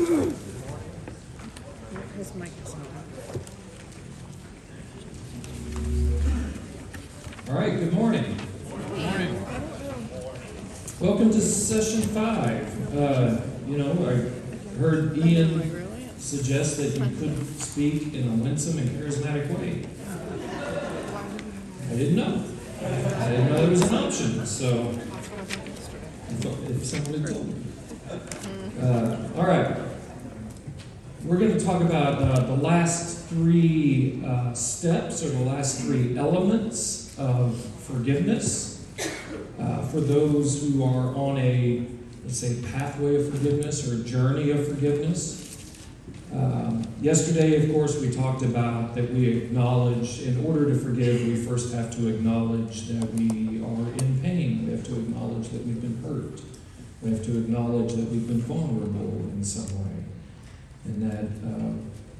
His mic is not on. All right, good morning. Good morning. Welcome to session 5. I heard Ian suggest that you could speak in a winsome and charismatic way. I didn't know. I didn't know there was an option, so if someone had told me. All right. We're going to talk about the last 3 steps, or the last 3 elements of forgiveness. For those who are on a, let's say, pathway of forgiveness or a journey of forgiveness. Yesterday, of course, we talked about that we acknowledge, in order to forgive, we first have to acknowledge that we are in pain. We have to acknowledge that we've been hurt. We have to acknowledge that we've been vulnerable in some way. And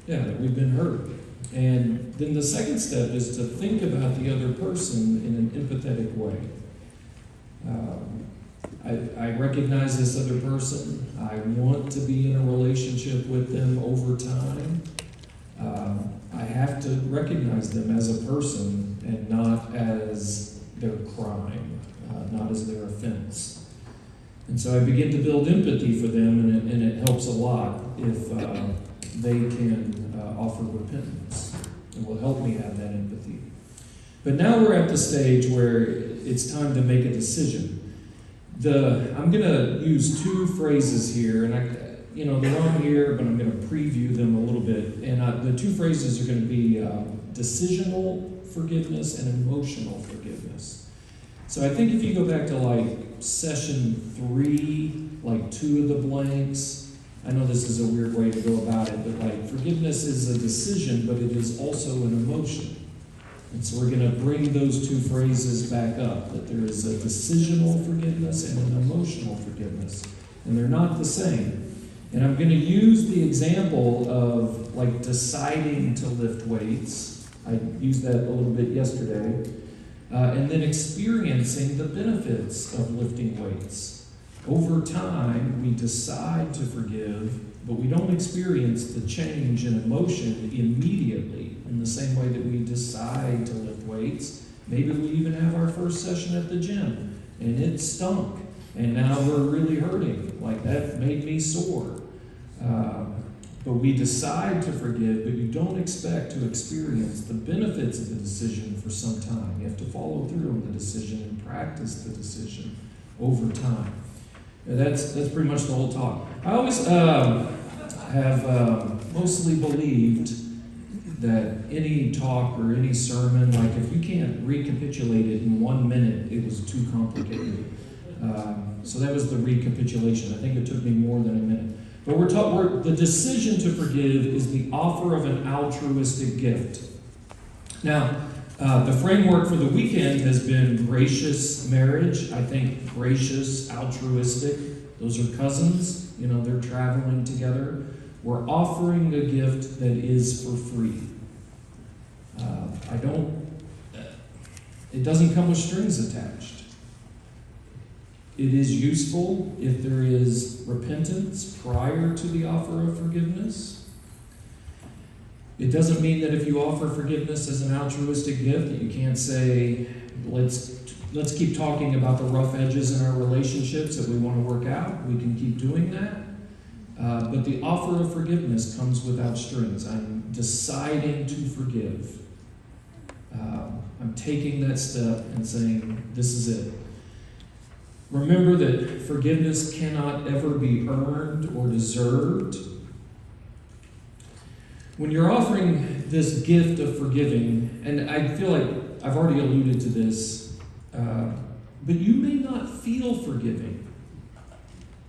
that we've been hurt. And then the second step is to think about the other person in an empathetic way. I recognize this other person. I want to be in a relationship with them over time. I have to recognize them as a person and not as their crime, not as their offense. And so I begin to build empathy for them, and it helps a lot if they can offer repentance. It will help me have that empathy. But now we're at the stage where it's time to make a decision. I'm going to use 2 phrases here, and they're on here, but I'm going to preview them a little bit. And the 2 phrases are going to be decisional forgiveness and emotional forgiveness. So I think if you go back to session 3, 2 of the blanks, I know this is a weird way to go about it, but forgiveness is a decision, but it is also an emotion. And so we're going to bring those 2 phrases back up, that there is a decisional forgiveness and an emotional forgiveness. And they're not the same. And I'm going to use the example of deciding to lift weights. I used that a little bit yesterday. And then experiencing the benefits of lifting weights. Over time, we decide to forgive, but we don't experience the change in emotion immediately in the same way that we decide to lift weights. Maybe we even have our first session at the gym, and it stunk, and now we're really hurting. That made me sore. But we decide to forgive, but you don't expect to experience the benefits of the decision for some time. You have to follow through on the decision and practice the decision over time. And that's pretty much the whole talk. I always have mostly believed that any talk or any sermon, if you can't recapitulate it in 1 minute, it was too complicated. So that was the recapitulation. I think it took me more than a minute. But the decision to forgive is the offer of an altruistic gift. Now, the framework for the weekend has been gracious marriage. I think gracious, altruistic, those are cousins. They're traveling together. We're offering a gift that is for free. It doesn't come with strings attached. It is useful if there is repentance prior to the offer of forgiveness. It doesn't mean that if you offer forgiveness as an altruistic gift that you can't say, let's keep talking about the rough edges in our relationships that we want to work out. We can keep doing that. But the offer of forgiveness comes without strings. I'm deciding to forgive. I'm taking that step and saying, this is it. Remember that forgiveness cannot ever be earned or deserved. When you're offering this gift of forgiving, and I feel like I've already alluded to this, but you may not feel forgiving.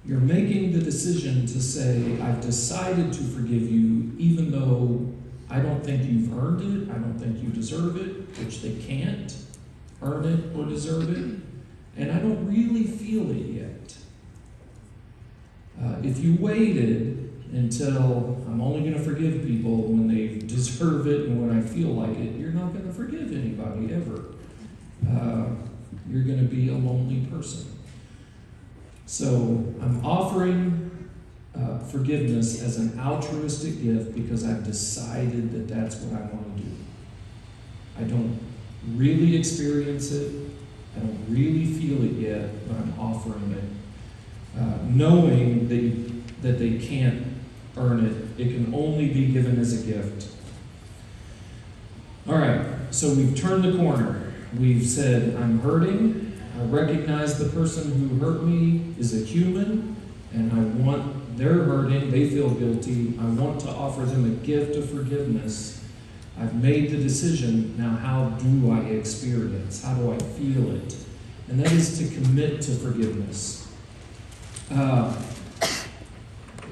You're making the decision to say, I've decided to forgive you, even though I don't think you've earned it, I don't think you deserve it, which they can't earn it or deserve it, and I don't really feel it yet. If you waited until I'm only going to forgive people when they deserve it and when I feel like it, you're not going to forgive anybody ever. You're going to be a lonely person. So I'm offering forgiveness as an altruistic gift because I've decided that that's what I want to do. I don't really experience it. I don't really feel it yet, but I'm offering it. Knowing that they can't earn it. It can only be given as a gift. All right, so we've turned the corner. We've said, I'm hurting. I recognize the person who hurt me is a human, and they're hurting, they feel guilty. I want to offer them a gift of forgiveness. I've made the decision. Now, how do I experience? How do I feel it? And that is to commit to forgiveness.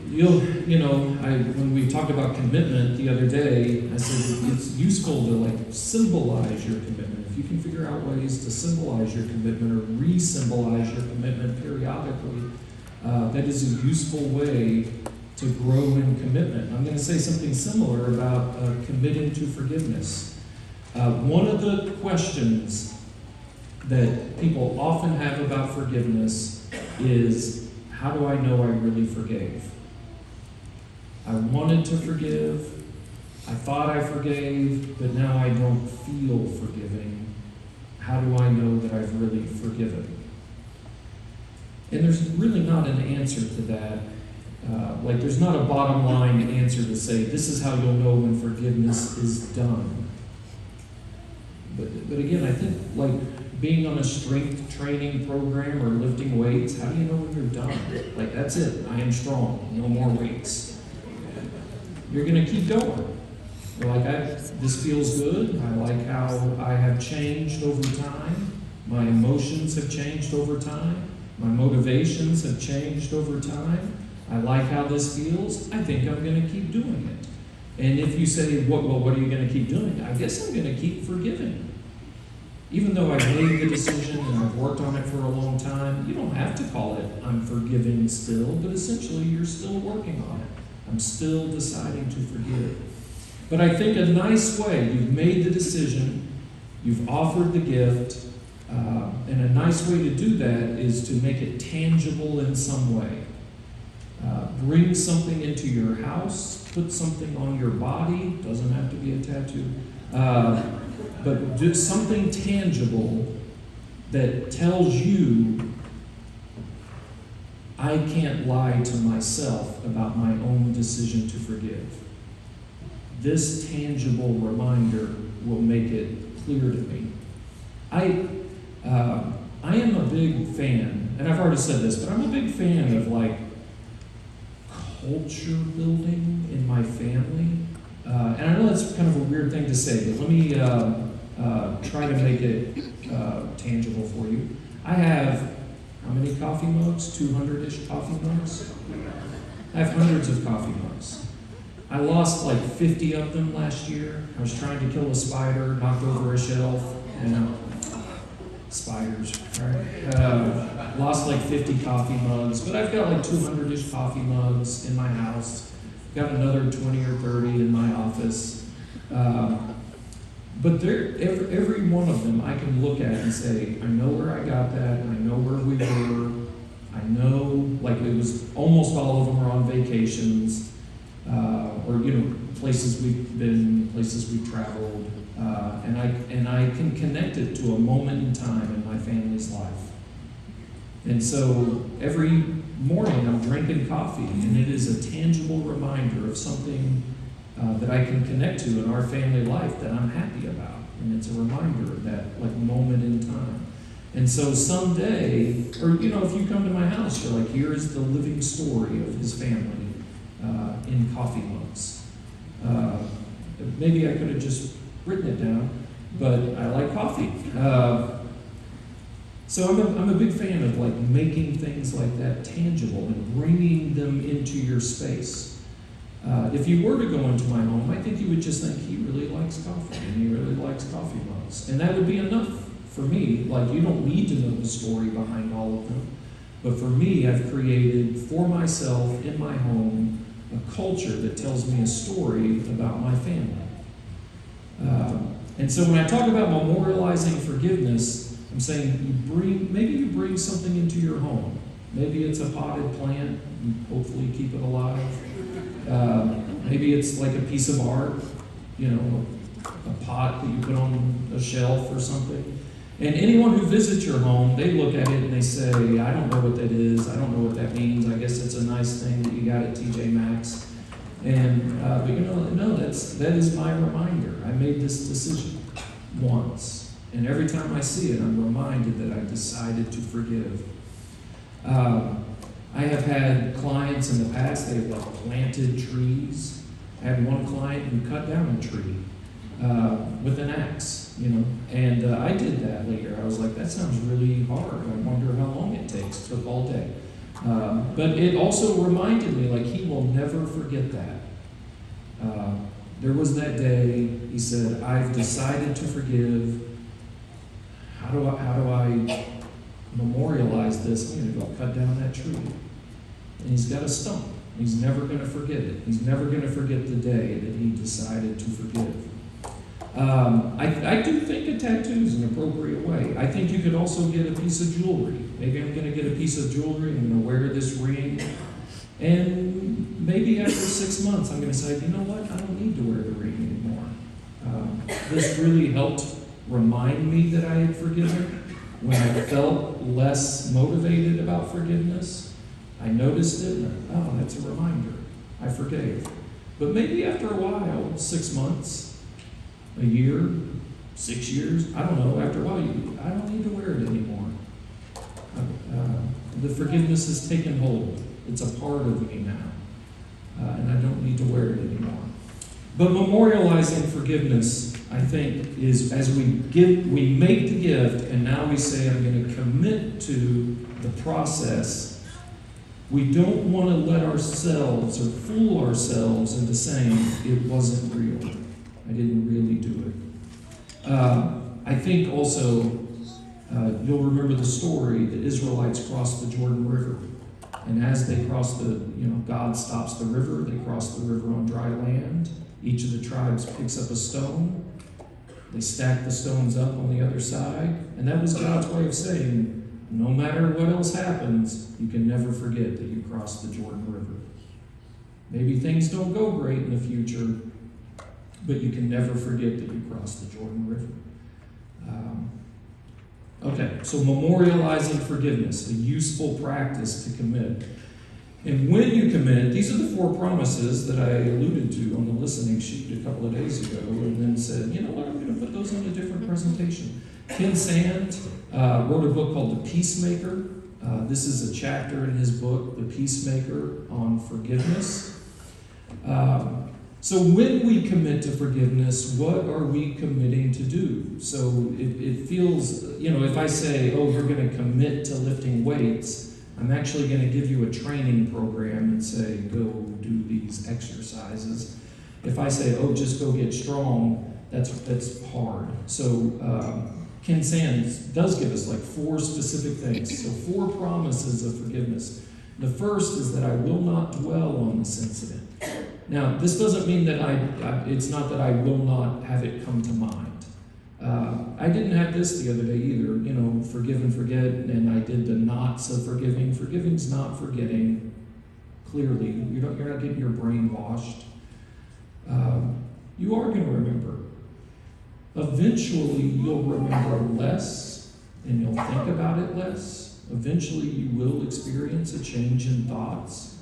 When we talked about commitment the other day, I said it's useful to symbolize your commitment. If you can figure out ways to symbolize your commitment or re-symbolize your commitment periodically, that is a useful way to grow in commitment. I'm going to say something similar about committing to forgiveness. One of the questions that people often have about forgiveness is, how do I know I really forgave? I wanted to forgive, I thought I forgave, but now I don't feel forgiving. How do I know that I've really forgiven? And there's really not an answer to that. There's not a bottom line answer to say, this is how you'll know when forgiveness is done. But again, I think being on a strength training program or lifting weights, how do you know when you're done? That's it. I am strong. No more weights. You're going to keep going. This feels good. I like how I have changed over time. My emotions have changed over time. My motivations have changed over time. I like how this feels. I think I'm going to keep doing it. And if you say, what are you going to keep doing? I guess I'm going to keep forgiving. Even though I've made the decision and I've worked on it for a long time, you don't have to call it I'm forgiving still, but essentially you're still working on it. I'm still deciding to forgive. But I think a nice way, you've made the decision, you've offered the gift, and a nice way to do that is to make it tangible in some way. Bring something into your house, put something on your body, doesn't have to be a tattoo, but do something tangible that tells you, I can't lie to myself about my own decision to forgive. This tangible reminder will make it clear to me. I am a big fan, and I've already said this, but I'm a big fan of culture building in my family. And I know that's kind of a weird thing to say, but let me try to make it tangible for you. I have how many coffee mugs? 200-ish coffee mugs? I have hundreds of coffee mugs. I lost 50 of them last year. I was trying to kill a spider, knocked over a shelf, spiders, right? Lost 50 coffee mugs, but I've got 200-ish coffee mugs in my house. Got another 20 or 30 in my office. But every one of them I can look at and say, I know where I got that, I know where we were, I know, it was almost all of them are on vacations, or places we've been, places we've traveled, and I can connect it to a moment in time in my family's life. And so every morning I'm drinking coffee, and it is a tangible reminder of something that I can connect to in our family life that I'm happy about. And it's a reminder of that moment in time. And so someday, or if you come to my house, you're here is the living story of his family in coffee mugs. Maybe I could have just written it down, but I like coffee. So I'm a big fan of making things like that tangible and bringing them into your space. If you were to go into my home, I think you would just think he really likes coffee and he really likes coffee mugs. And that would be enough for me. You don't need to know the story behind all of them. But for me, I've created for myself in my home a culture that tells me a story about my family. And so when I talk about memorializing forgiveness, I'm saying maybe you bring something into your home. Maybe it's a potted plant, and hopefully keep it alive. Maybe it's like a piece of art, a pot that you put on a shelf or something. And anyone who visits your home, they look at it and they say, I don't know what that is, I don't know what that means, I guess it's a nice thing that you got at TJ Maxx. And, but no, that is my reminder. I made this decision once. And every time I see it, I'm reminded that I decided to forgive. I have had clients in the past, they've planted trees. I had one client who cut down a tree with an axe, and I did that later. I was like, that sounds really hard. I wonder how long it takes. It took all day. But it also reminded me, like, he will never forget that. There was that day, he said, I've decided to forgive. How do I memorialize this? I'm going to go cut down that tree. And he's got a stump. He's never going to forget it. He's never going to forget the day that he decided to forgive. I do think a tattoo is an appropriate way. I think you could also get a piece of jewelry. Maybe I'm going to get a piece of jewelry. I'm going to wear this ring. And maybe after 6 months, I'm going to say, you know what? I don't need to wear the ring anymore. This really helped remind me that I had forgiven. When I felt less motivated about forgiveness, I noticed it, and that's a reminder. I forgave. But maybe after a while, 6 months, a year, 6 years, I don't know, after a while, I don't need to wear it anymore. The forgiveness has taken hold. It's a part of me now, and I don't need to wear it anymore. But memorializing forgiveness, I think, is as we make the gift, and now we say, I'm going to commit to the process. We don't want to let ourselves or fool ourselves into saying it wasn't real. I didn't really do it. I think also you'll remember the story. The Israelites crossed the Jordan River. And as they crossed God stops the river. They cross the river on dry land. Each of the tribes picks up a stone. They stack the stones up on the other side. And that was God's way of saying, no matter what else happens, you can never forget that you crossed the Jordan River. Maybe things don't go great in the future, but you can never forget that you crossed the Jordan River. Okay, so memorializing forgiveness, a useful practice to commit. And when you commit, these are the 4 promises that I alluded to on the listening sheet a couple of days ago, and then said, you know what, I'm going to put those in a different presentation. Ken Sand wrote a book called The Peacemaker. This is a chapter in his book, The Peacemaker, on forgiveness. So when we commit to forgiveness, what are we committing to do? So it feels, if I say, we're going to commit to lifting weights, I'm actually going to give you a training program and say, go do these exercises. If I say, just go get strong, that's hard. So Ken Sand does give us 4 specific things. So 4 promises of forgiveness. The first is that I will not dwell on this incident. Now, this doesn't mean that it's not that I will not have it come to mind. I didn't have this the other day either, forgive and forget, and I did the knots of forgiving. Forgiving's not forgetting, clearly. You're not getting your brain washed. You are going to remember. Eventually, you'll remember less, and you'll think about it less. Eventually, you will experience a change in thoughts.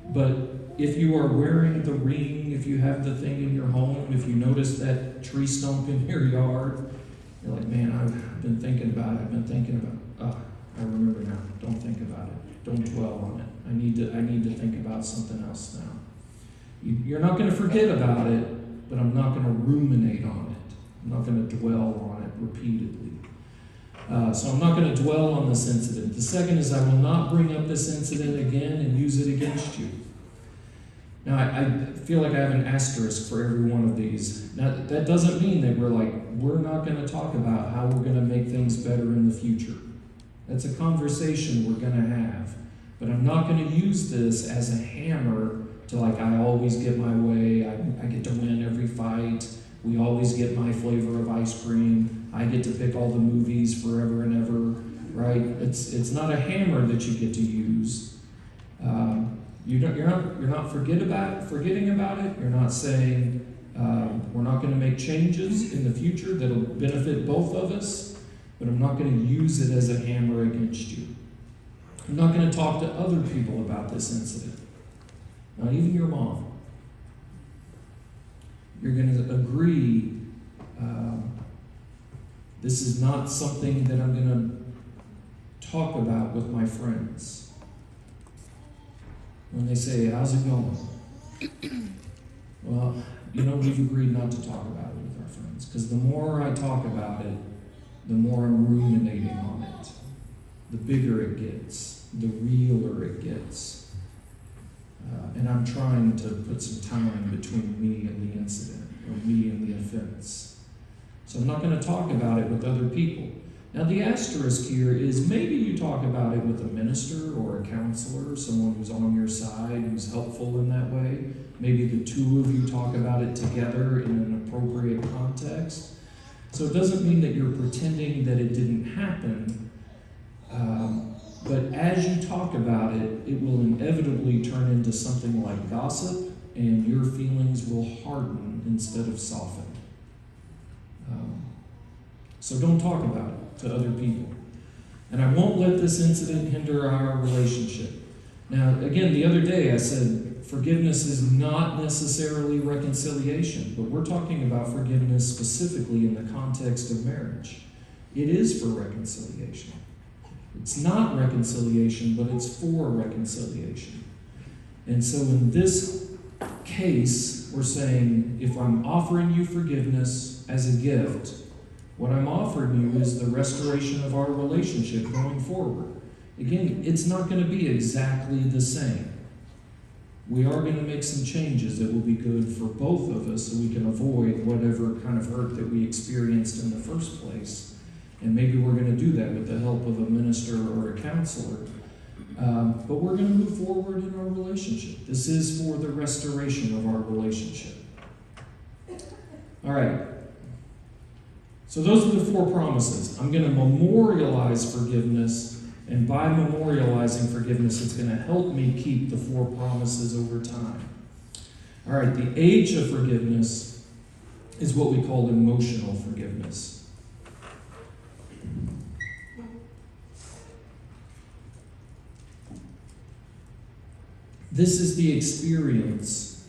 But if you are wearing the ring, if you have the thing in your home, if you notice that tree stump in your yard, you're like, man, I've been thinking about it. I remember now. Don't think about it. Don't dwell on it. I need to think about something else now. You're not going to forget about it, but I'm not going to ruminate on it. I'm not going to dwell on it repeatedly. So I'm not going to dwell on this incident. The second is I will not bring up this incident again and use it against you. Now, I feel like I have an asterisk for every one of these. Now, that doesn't mean that we're not going to talk about how we're going to make things better in the future. That's a conversation we're going to have. But I'm not going to use this as a hammer to I always get my way, I get to win every fight, we always get my flavor of ice cream, I get to pick all the movies forever and ever. right? It's not a hammer that you get to use. You're not forgetting about it. You're not saying we're not going to make changes in the future that'll benefit both of us, but I'm not going to use it as a hammer against you. I'm not going to talk to other people about this incident, not even your mom. You're going to agree this is not something that I'm going to talk about with my friends. When they say, how's it going? Well, we've agreed not to talk about it with our friends, because the more I talk about it, the more I'm ruminating on it. The bigger it gets, the realer it gets. And I'm trying to put some time between me and the incident, or me and the offense. So I'm not going to talk about it with other people. Now, the asterisk here is maybe you talk about it with a minister or a counselor, someone who's on your side, who's helpful in that way. Maybe the two of you talk about it together in an appropriate context. So it doesn't mean that you're pretending that it didn't happen, but as you talk about it, it will inevitably turn into something like gossip, and your feelings will harden instead of soften. So don't talk about it to other people. And I won't let this incident hinder our relationship. Now, again, the other day I said forgiveness is not necessarily reconciliation, but we're talking about forgiveness specifically in the context of marriage. It is for reconciliation. It's not reconciliation, but it's for reconciliation. And so in this case, we're saying, if I'm offering you forgiveness as a gift, what I'm offering you is the restoration of our relationship going forward. Again, it's not going to be exactly the same. We are going to make some changes that will be good for both of us so we can avoid whatever kind of hurt that we experienced in the first place. And maybe we're going to do that with the help of a minister or a counselor. But we're going to move forward in our relationship. This is for the restoration of our relationship. All right. So those are the 4 promises. I'm going to memorialize forgiveness, and by memorializing forgiveness, it's going to help me keep the 4 promises over time. All right, the age of forgiveness is what we call emotional forgiveness. This is the experience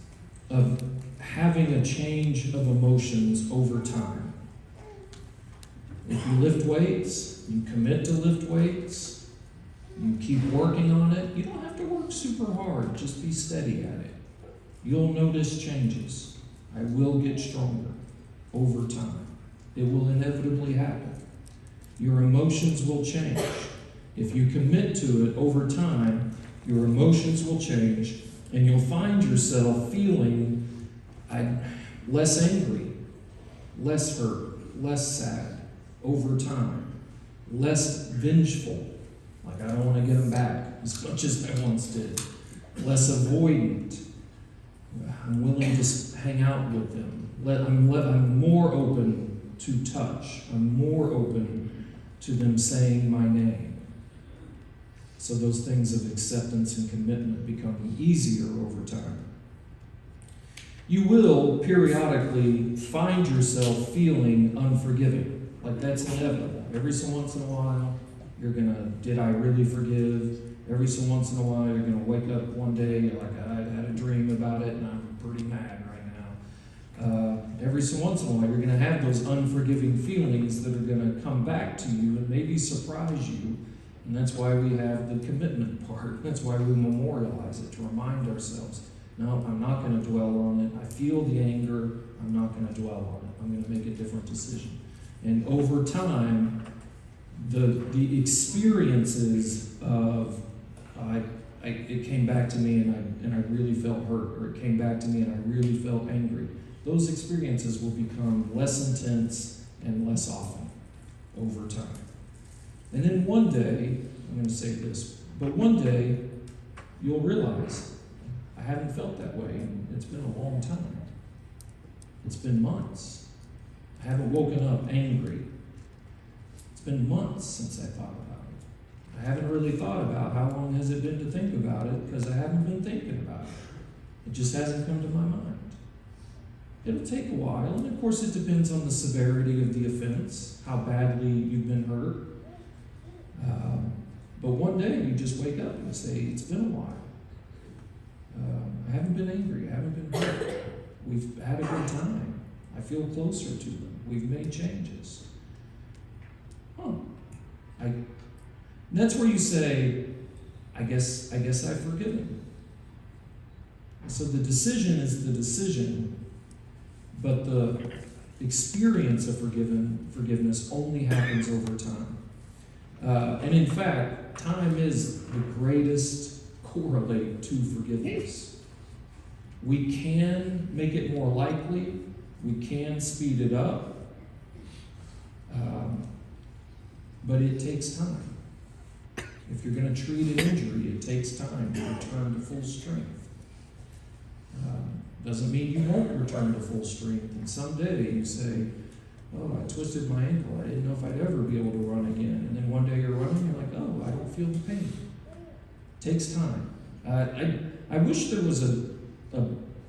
of having a change of emotions over time. If you lift weights, you commit to lift weights, you keep working on it, you don't have to work super hard, just be steady at it. You'll notice changes. I will get stronger over time. It will inevitably happen. Your emotions will change. If you commit to it over time, your emotions will change, and you'll find yourself feeling less angry, less hurt, less sad over time, less vengeful, like I don't want to get them back as much as I once did, less avoidant. I'm willing to hang out with them. I'm more open to touch. I'm more open to them saying my name. So those things of acceptance and commitment become easier over time. You will periodically find yourself feeling unforgiving. Like that's inevitable. Every so once in a while, you're did I really forgive? Every so once in a while, you're gonna wake up one day, you're like, I had a dream about it and I'm pretty mad right now. Every so once in a while, you're gonna have those unforgiving feelings that are gonna come back to you and maybe surprise you. And that's why we have the commitment part. That's why we memorialize it, to remind ourselves, no, I'm not gonna dwell on it. I feel the anger, I'm not gonna dwell on it. I'm gonna make a different decision. And over time, the experiences of it came back to me and I really felt hurt, or it came back to me and I really felt angry. Those experiences will become less intense and less often over time. And then one day, I'm going to say this, but one day you'll realize I haven't felt that way, and it's been a long time. It's been months. I haven't woken up angry. It's been months since I thought about it. I haven't really thought about how long has it been to think about it, because I haven't been thinking about it. It just hasn't come to my mind. It'll take a while, and of course it depends on the severity of the offense, how badly you've been hurt. But one day you just wake up and say, it's been a while. I haven't been angry, I haven't been hurt. We've had a good time. I feel closer to them. We've made changes. And that's where you say, I guess I've forgiven. So the decision is the decision, but the experience of forgiveness only happens over time. And in fact, time is the greatest correlate to forgiveness. We can make it more likely. We can speed it up. But it takes time. If you're going to treat an injury, it takes time to return to full strength. Doesn't mean you won't return to full strength. And someday you say, oh, I twisted my ankle. I didn't know if I'd ever be able to run again. And then one day you're running, you're like, oh, I don't feel the pain. It takes time. I wish there was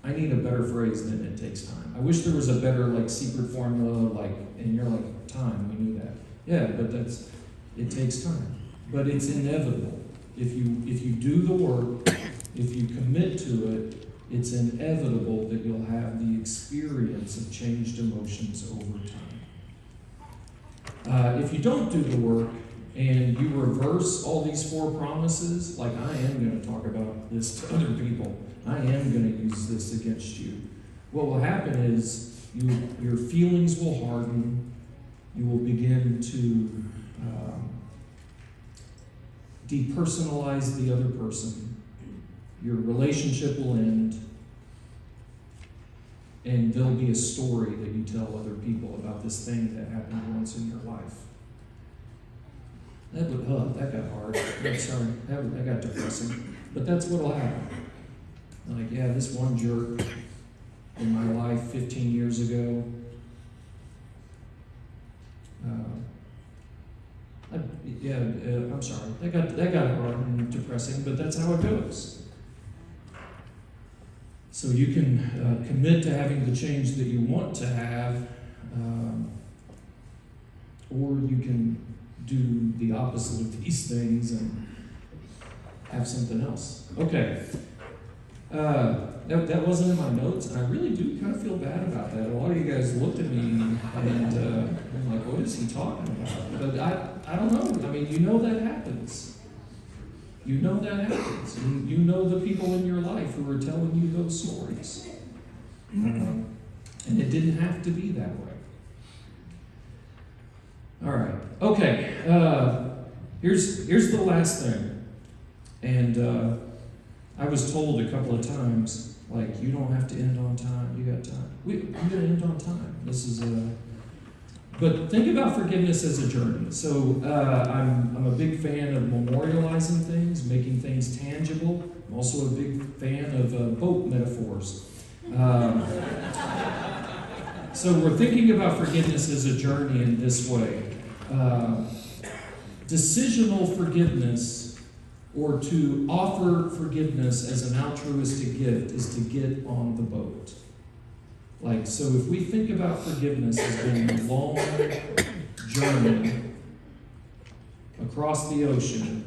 I need a better phrase than it takes time. I wish there was a better secret formula, and you're like, time, we knew that. Yeah, but it takes time. But it's inevitable. If you do the work, if you commit to it, it's inevitable that you'll have the experience of changed emotions over time. If you don't do the work and you reverse all these 4 promises, like I am going to talk about this to other people, I am going to use this against you, what will happen is your feelings will harden, you will begin to depersonalize the other person, your relationship will end, and there'll be a story that you tell other people about this thing that happened once in your life. That got hard. I'm sorry, that got depressing. But that's what'll happen. Like, yeah, this one jerk in my life 15 years ago, I'm sorry. That got hard and depressing, but that's how it goes. So you can commit to having the change that you want to have, or you can do the opposite of these things and have something else. Okay. That wasn't in my notes, and I really do kind of feel bad about that. A lot of you guys looked at me and I'm like, what is he talking about? But I don't know. I mean, you know that happens. You know that happens. And you know the people in your life who are telling you those stories. And it didn't have to be that way. All right. Okay. Here's the last thing. And I was told a couple of times, you don't have to end on time. You got time. I'm going to end on time. This is But think about forgiveness as a journey. So I'm a big fan of memorializing things, making things tangible. I'm also a big fan of boat metaphors. So we're thinking about forgiveness as a journey in this way. Decisional forgiveness, or to offer forgiveness as an altruistic gift, is to get on the boat. So if we think about forgiveness as being a long journey across the ocean,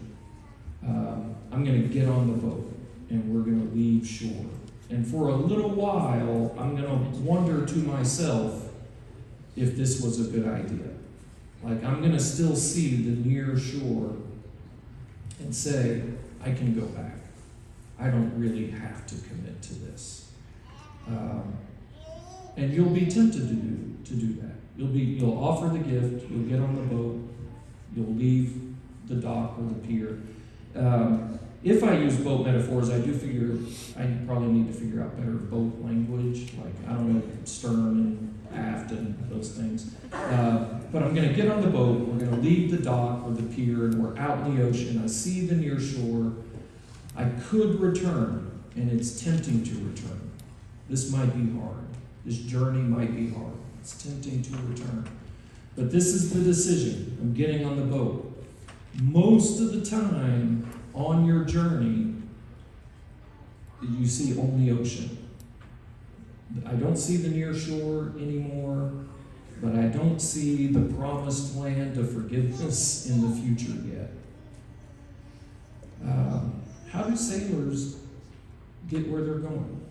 I'm going to get on the boat and we're going to leave shore. And for a little while, I'm going to wonder to myself if this was a good idea. I'm going to still see the near shore and say, I can go back. I don't really have to commit to this. And you'll be tempted to do that. You'll offer the gift, you'll get on the boat, you'll leave the dock or the pier. If I use boat metaphors, I do figure I probably need to figure out better boat language, I don't know, stern and aft and those things. But I'm going to get on the boat, we're going to leave the dock or the pier, and we're out in the ocean. I see the near shore. I could return, and it's tempting to return. This might be hard. This journey might be hard. It's tempting to return. But this is the decision. I'm getting on the boat. most of the time on your journey, you see only ocean. I don't see the near shore anymore, but I don't see the promised land of forgiveness in the future yet. How do sailors get where they're going?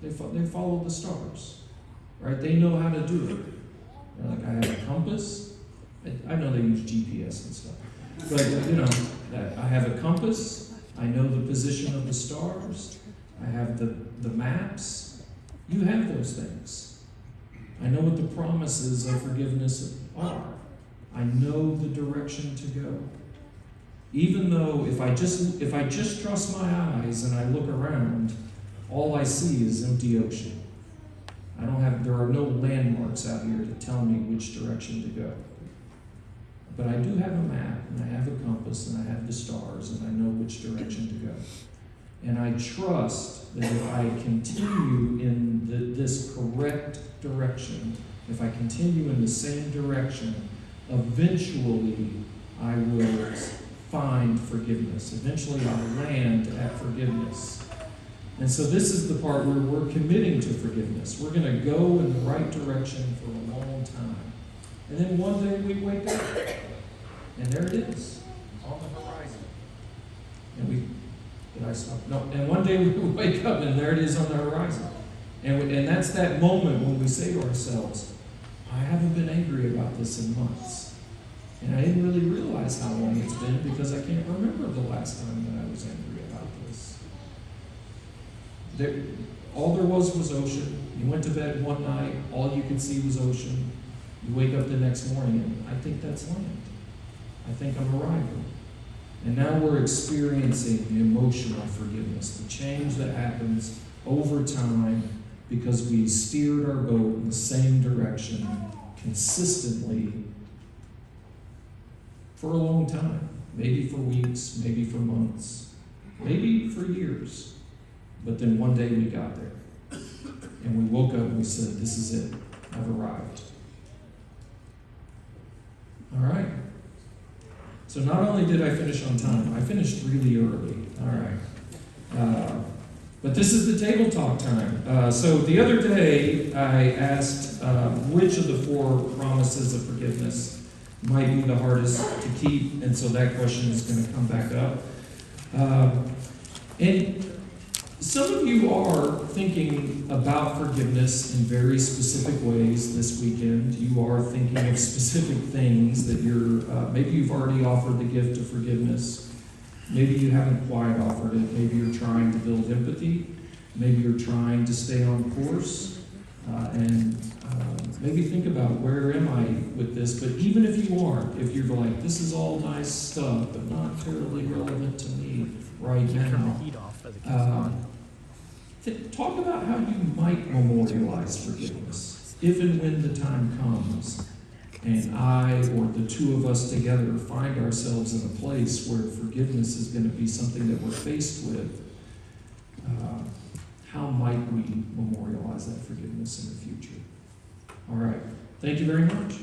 They follow the stars, right? They know how to do it. They're like, I have a compass. I know they use GPS and stuff. But, I have a compass. I know the position of the stars. I have the maps. You have those things. I know what the promises of forgiveness are. I know the direction to go. Even though if I just trust my eyes and I look around, all I see is empty ocean. There are no landmarks out here to tell me which direction to go. But I do have a map, and I have a compass, and I have the stars, and I know which direction to go. And I trust that if I continue in this correct direction, if I continue in the same direction, eventually I will find forgiveness. Eventually I'll land at forgiveness. And so this is the part where we're committing to forgiveness. We're going to go in the right direction for a long time. And then one day we wake up, and there it is, on the horizon. And one day we wake up, and there it is on the horizon. And that's that moment when we say to ourselves, I haven't been angry about this in months. And I didn't really realize how long it's been because I can't remember the last time that I was angry about this. All there was ocean. You went to bed one night, all you could see was ocean. You wake up the next morning, and I think that's land. I think I'm arriving. And now we're experiencing emotional forgiveness, the change that happens over time because we steered our boat in the same direction consistently for a long time. Maybe for weeks, maybe for months, maybe for years. But then one day we got there. And we woke up and we said, this is it. I've arrived. All right. So not only did I finish on time, I finished really early. All right. But this is the table talk time. So the other day, I asked which of the 4 promises of forgiveness might be the hardest to keep, and so that question is going to come back up. And some of you are thinking about forgiveness in very specific ways this weekend. You are thinking of specific things that maybe you've already offered the gift of forgiveness. Maybe you haven't quite offered it. Maybe you're trying to build empathy. Maybe you're trying to stay on course. And maybe think about, where am I with this? But even if you aren't, if you're like, this is all nice stuff, but not terribly relevant to me right now, talk about how you might memorialize forgiveness if and when the time comes and I or the two of us together find ourselves in a place where forgiveness is going to be something that we're faced with. How might we memorialize that forgiveness in the future? All right. Thank you very much.